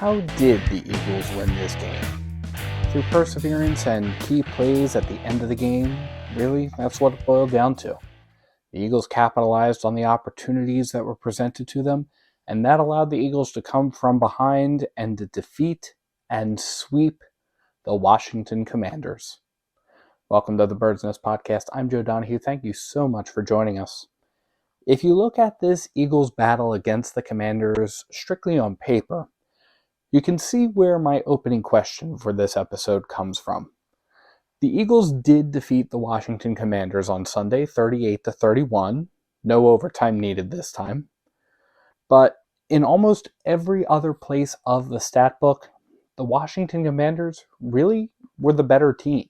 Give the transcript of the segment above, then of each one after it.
How did the Eagles win this game? Through perseverance and key plays at the end of the game? Really, that's what it boiled down to. The Eagles capitalized on the opportunities that were presented to them, and that allowed the Eagles to come from behind and to defeat and sweep the Washington Commanders. Welcome to the Bird's Nest Podcast. I'm Joe Donahue. Thank you so much for joining us. If you look at this Eagles battle against the Commanders strictly on paper, you can see where my opening question for this episode comes from. The Eagles did defeat the Washington Commanders on Sunday, 38-31. No overtime needed this time. But in almost every other place of the stat book, the Washington Commanders really were the better team.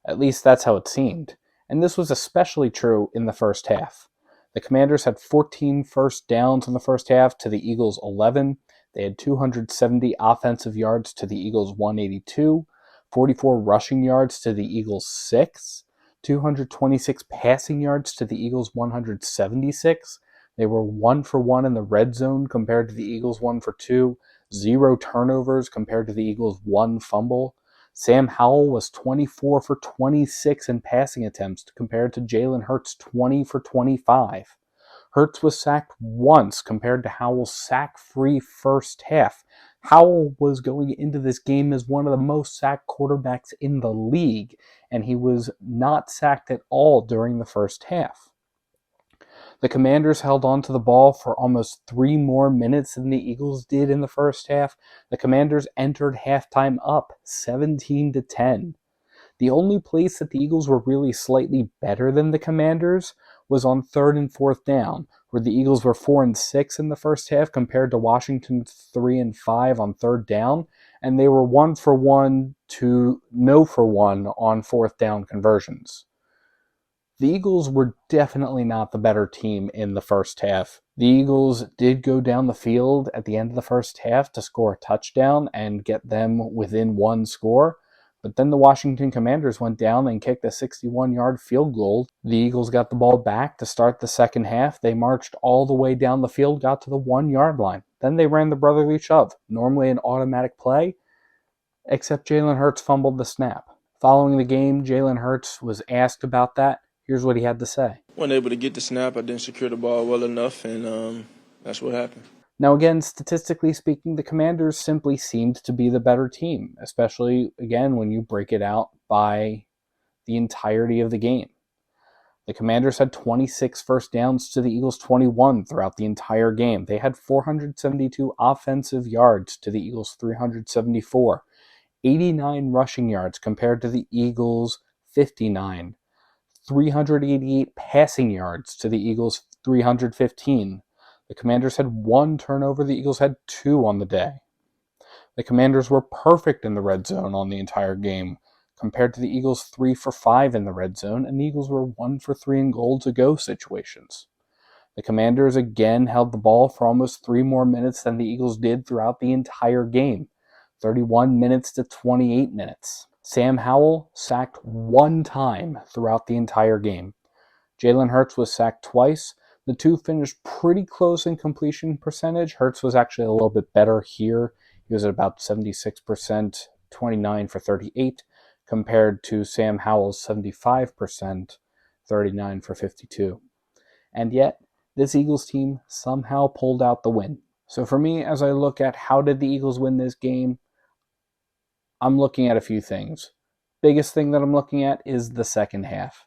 At least that's how it seemed. And this was especially true in the first half. The Commanders had 14 first downs in the first half to the Eagles' 11. They had 270 offensive yards to the Eagles' 182, 44 rushing yards to the Eagles' 6, 226 passing yards to the Eagles' 176. They were 1 for 1 in the red zone compared to the Eagles' 1 for 2, 0 turnovers compared to the Eagles' 1 fumble. Sam Howell was 24 for 26 in passing attempts compared to Jalen Hurts' 20 for 25. Hurts was sacked once compared to Howell's sack-free first half. Howell was going into this game as one of the most sacked quarterbacks in the league, and he was not sacked at all during the first half. The Commanders held on to the ball for almost 3 more minutes than the Eagles did in the first half. The Commanders entered halftime up 17-10. The only place that the Eagles were really slightly better than the Commanders was on 3rd and 4th down, where the Eagles were 4 and 6 in the first half compared to Washington's 3 and 5 on 3rd down, and they were 1 for 1 to no for 1 on 4th down conversions. The Eagles were definitely not the better team in the first half. The Eagles did go down the field at the end of the first half to score a touchdown and get them within 1 score. But then the Washington Commanders went down and kicked a 61-yard field goal. The Eagles got the ball back to start the second half. They marched all the way down the field, got to the 1-yard line. Then they ran the brotherly shove, normally an automatic play, except Jalen Hurts fumbled the snap. Following the game, Jalen Hurts was asked about that. Here's what he had to say. Wasn't able to get the snap. I didn't secure the ball well enough, and that's what happened. Now again, statistically speaking, the Commanders simply seemed to be the better team, especially, again, when you break it out by the entirety of the game. The Commanders had 26 first downs to the Eagles' 21 throughout the entire game. They had 472 offensive yards to the Eagles' 374, 89 rushing yards compared to the Eagles' 59, 388 passing yards to the Eagles' 315. The Commanders had 1 turnover. The Eagles had 2 on the day. The Commanders were perfect in the red zone on the entire game, compared to the Eagles' 3 for 5 in the red zone, and the Eagles were 1 for 3 in goal-to-go situations. The Commanders again held the ball for almost 3 more minutes than the Eagles did throughout the entire game, 31 minutes to 28 minutes. Sam Howell sacked 1 time throughout the entire game. Jalen Hurts was sacked twice. The two finished pretty close in completion percentage. Hurts was actually a little bit better here. He was at about 76%, 29 for 38, compared to Sam Howell's 75%, 39 for 52. And yet, this Eagles team somehow pulled out the win. So for me, as I look at how did the Eagles win this game, I'm looking at a few things. Biggest thing that I'm looking at is the second half.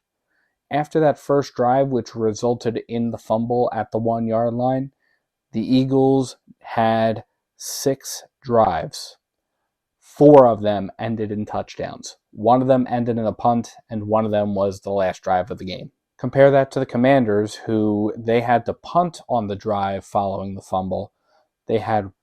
After that first drive, which resulted in the fumble at the 1-yard line, the Eagles had 6 drives. 4 of them ended in touchdowns. 1 of them ended in a punt, and 1 of them was the last drive of the game. Compare that to the Commanders, who they had to punt on the drive following the fumble. They had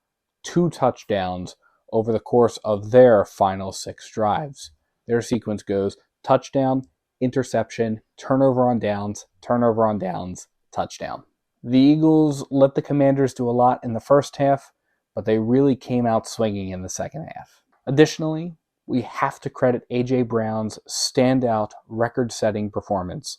2 touchdowns over the course of their final 6 drives. Their sequence goes touchdown, interception, turnover on downs, touchdown. The Eagles let the Commanders do a lot in the first half, but they really came out swinging in the second half. Additionally, we have to credit A.J. Brown's standout record-setting performance.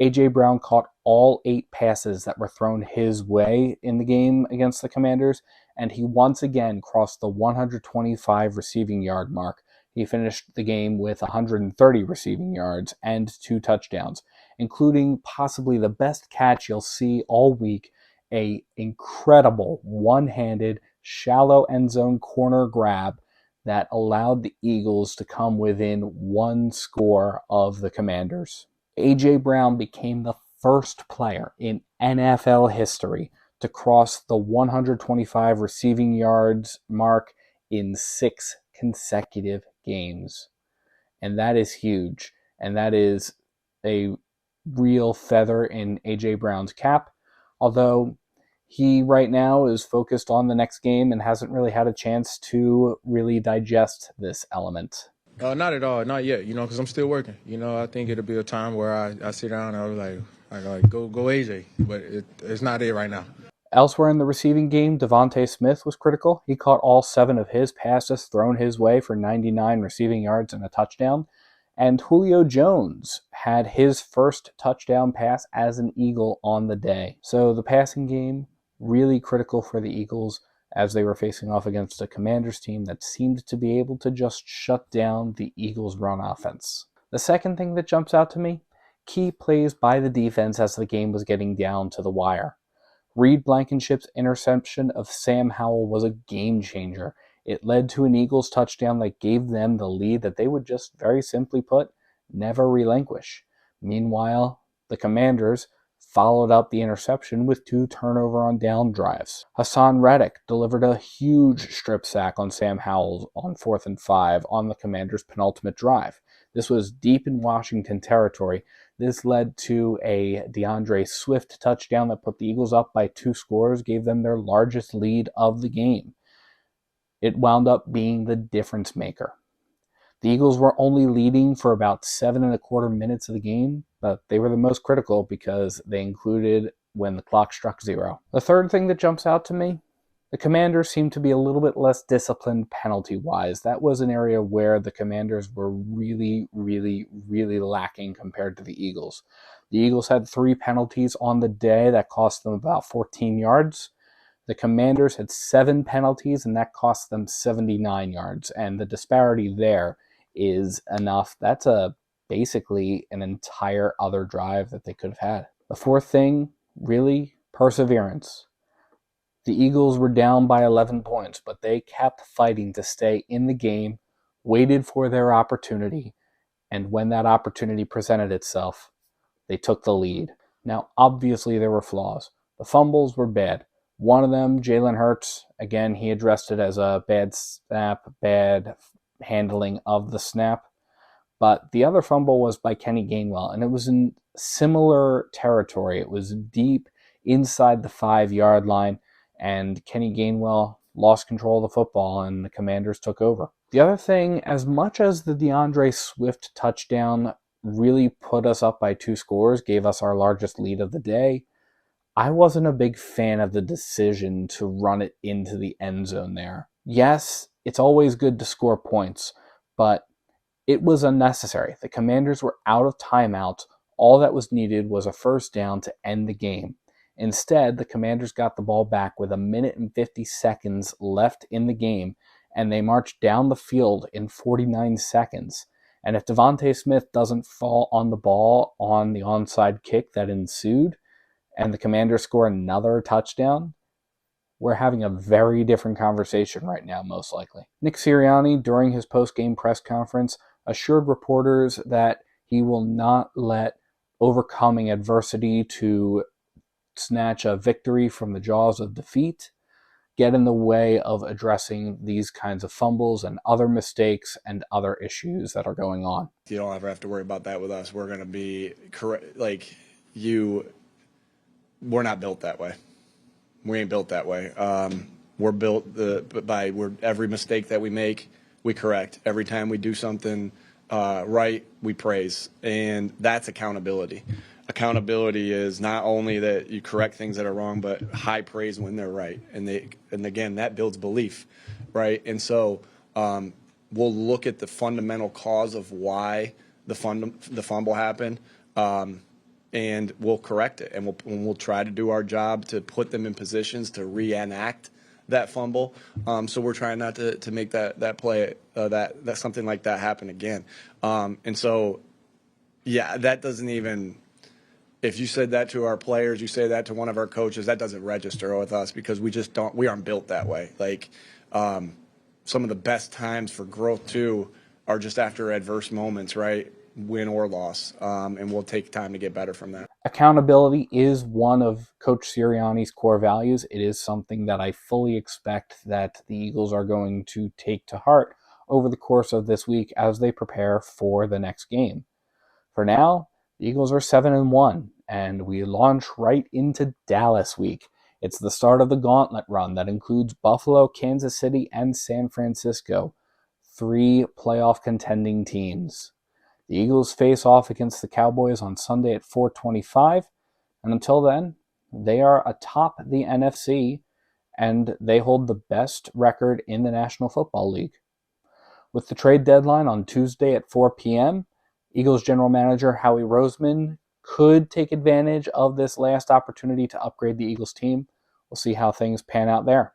A.J. Brown caught all 8 passes that were thrown his way in the game against the Commanders, and he once again crossed the 125 receiving yard mark. He finished the game with 130 receiving yards and 2 touchdowns, including possibly the best catch you'll see all week, a incredible one-handed shallow end zone corner grab that allowed the Eagles to come within 1 score of the Commanders. A.J. Brown became the first player in NFL history to cross the 125 receiving yards mark in 6 consecutive games. And that is huge. And that is a real feather in A.J. Brown's cap. Although he right now is focused on the next game and hasn't really had a chance to really digest this element. Not at all, not yet. Because I'm still working. I think it'll be a time where I sit down and I'll be like, go AJ, but it's not it right now. Elsewhere in the receiving game, Devontae Smith was critical. He caught all 7 of his passes thrown his way for 99 receiving yards and a touchdown. And Julio Jones had his first touchdown pass as an Eagle on the day. So the passing game, really critical for the Eagles as they were facing off against a Commanders team that seemed to be able to just shut down the Eagles' run offense. The second thing that jumps out to me, key plays by the defense as the game was getting down to the wire. Reed Blankenship's interception of Sam Howell was a game changer. It led to an Eagles touchdown that gave them the lead that they would just very simply put, never relinquish. Meanwhile, the Commanders followed up the interception with 2 turnover on down drives. Hassan Reddick delivered a huge strip sack on Sam Howell on 4th and 5 on the Commanders' penultimate drive. This was deep in Washington territory. This led to a DeAndre Swift touchdown that put the Eagles up by 2 scores, gave them their largest lead of the game. It wound up being the difference maker. The Eagles were only leading for about 7.25 minutes of the game, but they were the most critical because they included when the clock struck 0. The third thing that jumps out to me, the Commanders seemed to be a little bit less disciplined penalty-wise. That was an area where the Commanders were really, really, really lacking compared to the Eagles. The Eagles had 3 penalties on the day that cost them about 14 yards. The Commanders had 7 penalties, and that cost them 79 yards. And the disparity there is enough. That's basically an entire other drive that they could have had. The fourth thing, really, perseverance. The Eagles were down by 11 points, but they kept fighting to stay in the game, waited for their opportunity, and when that opportunity presented itself, they took the lead. Now, obviously, there were flaws. The fumbles were bad. One of them, Jalen Hurts, again, he addressed it as a bad snap, bad handling of the snap. But the other fumble was by Kenny Gainwell, and it was in similar territory. It was deep inside the 5-yard line, and Kenny Gainwell lost control of the football, and the Commanders took over. The other thing, as much as the DeAndre Swift touchdown really put us up by 2 scores, gave us our largest lead of the day, I wasn't a big fan of the decision to run it into the end zone there. Yes, it's always good to score points, but it was unnecessary. The Commanders were out of timeouts. All that was needed was a first down to end the game. Instead, the Commanders got the ball back with 1 minute and 50 seconds left in the game, and they marched down the field in 49 seconds. And if Devontae Smith doesn't fall on the ball on the onside kick that ensued, and the Commanders score another touchdown, we're having a very different conversation right now, most likely. Nick Sirianni, during his post-game press conference, assured reporters that he will not let overcoming adversity to snatch a victory from the jaws of defeat get in the way of addressing these kinds of fumbles and other mistakes and other issues that are going on. You don't ever have to worry about that with us. We're going to be correct. We're not built that way. We ain't built that way. We're built every mistake that we make, we correct. Every time we do something right, we praise. And that's accountability. Accountability is not only that you correct things that are wrong, but high praise when they're right. And again, that builds belief, right? And so we'll look at the fundamental cause of why the fumble happened, and we'll correct it. And we'll try to do our job to put them in positions to reenact that fumble. So we're trying not to make that play that something like that happen again. And so, yeah, that doesn't even. If you said that to our players, you say that to one of our coaches, that doesn't register with us because we aren't built that way. Like some of the best times for growth too are just after adverse moments, right? Win or loss, and we'll take time to get better from that. Accountability is one of Coach Sirianni's core values. It is something that I fully expect that the Eagles are going to take to heart over the course of this week as they prepare for the next game. For now, the Eagles are 7-1, and we launch right into Dallas week. It's the start of the Gauntlet run that includes Buffalo, Kansas City, and San Francisco, 3 playoff contending teams. The Eagles face off against the Cowboys on Sunday at 4:25, and until then, they are atop the NFC, and they hold the best record in the National Football League. With the trade deadline on Tuesday at 4 p.m., Eagles general manager Howie Roseman could take advantage of this last opportunity to upgrade the Eagles team. We'll see how things pan out there.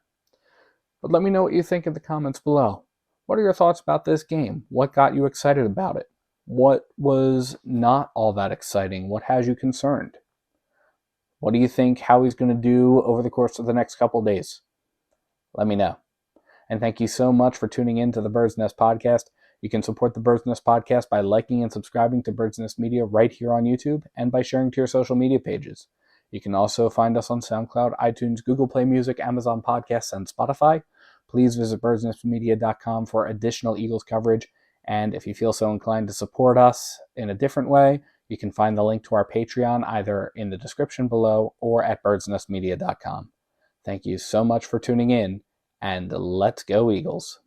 But let me know what you think in the comments below. What are your thoughts about this game? What got you excited about it? What was not all that exciting? What has you concerned? What do you think Howie's going to do over the course of the next couple days? Let me know. And thank you so much for tuning in to the Bird's Nest Podcast. You can support the Bird's Nest Podcast by liking and subscribing to Bird's Nest Media right here on YouTube and by sharing to your social media pages. You can also find us on SoundCloud, iTunes, Google Play Music, Amazon Podcasts, and Spotify. Please visit birdsnestmedia.com for additional Eagles coverage. And if you feel so inclined to support us in a different way, you can find the link to our Patreon either in the description below or at birdsnestmedia.com. Thank you so much for tuning in, and let's go Eagles.